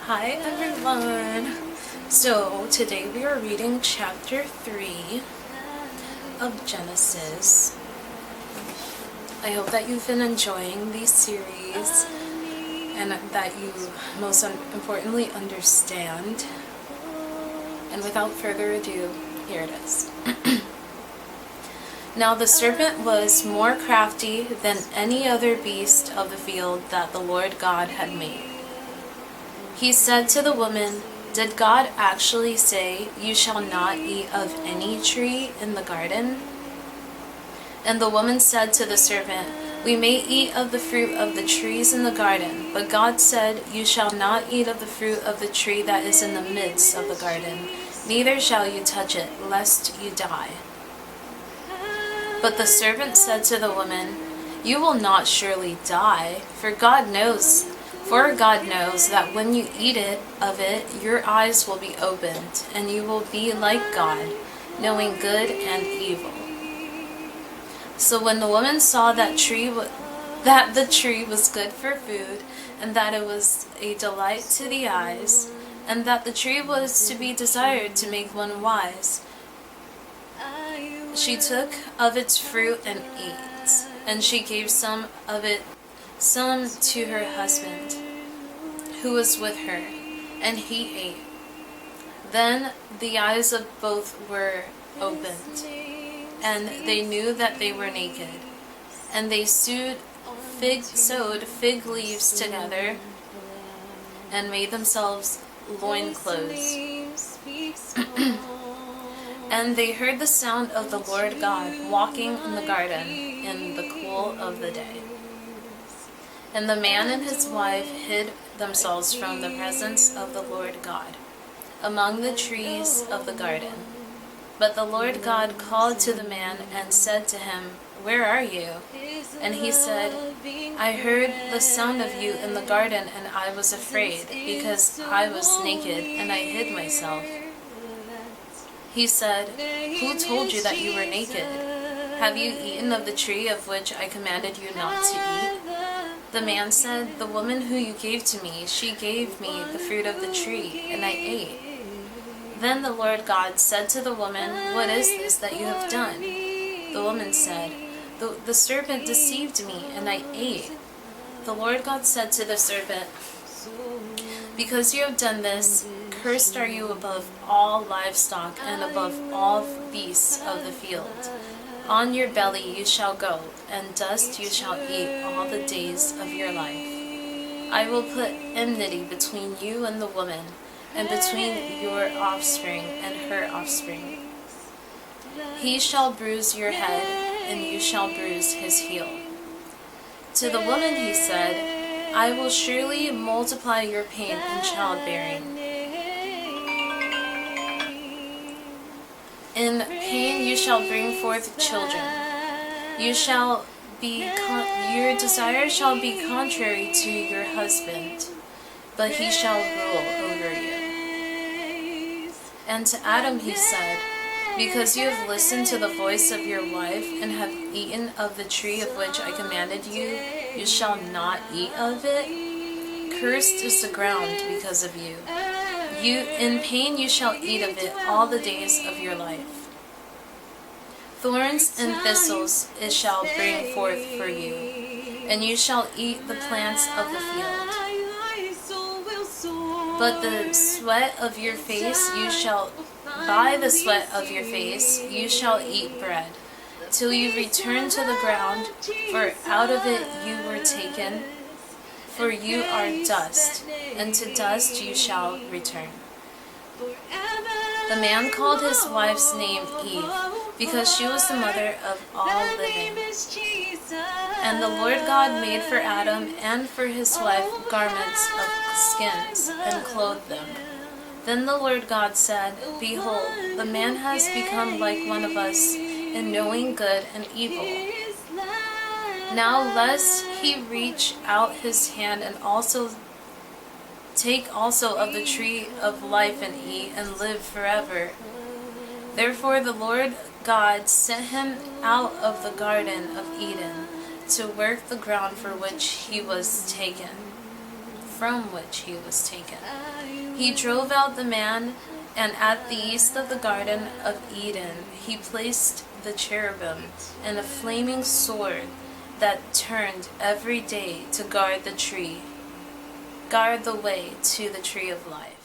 Hi everyone! So today we are reading chapter 3 of Genesis. I hope that you've been enjoying these series and that you most importantly understand. And without further ado, here it is. Now the serpent was more crafty than any other beast of the field that the Lord God had made. He said to the woman, "Did God actually say, 'You shall not eat of any tree in the garden'?" And the woman said to the serpent, "We may eat of the fruit of the trees in the garden, but God said, 'You shall not eat of the fruit of the tree that is in the midst of the garden, neither shall you touch it, lest you die.' But the serpent said to the woman, 'You will not surely die, for God knows that when you eat of it, your eyes will be opened, and you will be like God, knowing good and evil.' So when the woman saw that the tree was good for food, and that it was a delight to the eyes, and that the tree was to be desired to make one wise, she took of its fruit and ate, and she gave some to her husband, who was with her, and he ate. Then the eyes of both were opened, and they knew that they were naked, and they sewed fig leaves together, and made themselves loincloths. And they heard the sound of the Lord God walking in the garden in the cool of the day. And the man and his wife hid themselves from the presence of the Lord God among the trees of the garden. But the Lord God called to the man and said to him, 'Where are you?' And he said, 'I heard the sound of you in the garden, and I was afraid, because I was naked, and I hid myself.' He said, 'Who told you that you were naked? Have you eaten of the tree of which I commanded you not to eat?' The man said, 'The woman who you gave to me, she gave me the fruit of the tree, and I ate.' Then the Lord God said to the woman, 'What is this that you have done?' The woman said, The serpent deceived me, and I ate.' The Lord God said to the serpent, 'Because you have done this, cursed are you above all livestock and above all beasts of the field. On your belly you shall go, and dust you shall eat all the days of your life. I will put enmity between you and the woman, and between your offspring and her offspring. He shall bruise your head, and you shall bruise his heel.' To the woman he said, 'I will surely multiply your pain in childbearing. In pain you shall bring forth children. Your desire shall be contrary to your husband, but he shall rule over you.' And to Adam he said, 'Because you have listened to the voice of your wife, and have eaten of the tree of which I commanded you, you shall not eat of it. Cursed is the ground because of you. In pain you shall eat of it all the days of your life. Thorns and thistles it shall bring forth for you, and you shall eat the plants of the field. But by the sweat of your face you shall eat bread, till you return to the ground, for out of it you were taken, for you are dust, and to dust you shall return.' The man called his wife's name Eve, because she was the mother of all living. And the Lord God made for Adam and for his wife garments of skins, and clothed them. Then the Lord God said, 'Behold, the man has become like one of us in knowing good and evil. Now lest he reach out his hand and take also of the tree of life and eat and live forever.' Therefore the Lord God sent him out of the Garden of Eden to work the ground for which he was taken. from which he was taken. He drove out the man, and at the east of the Garden of Eden he placed the cherubim and a flaming sword that turned every day to guard the way to the tree of life.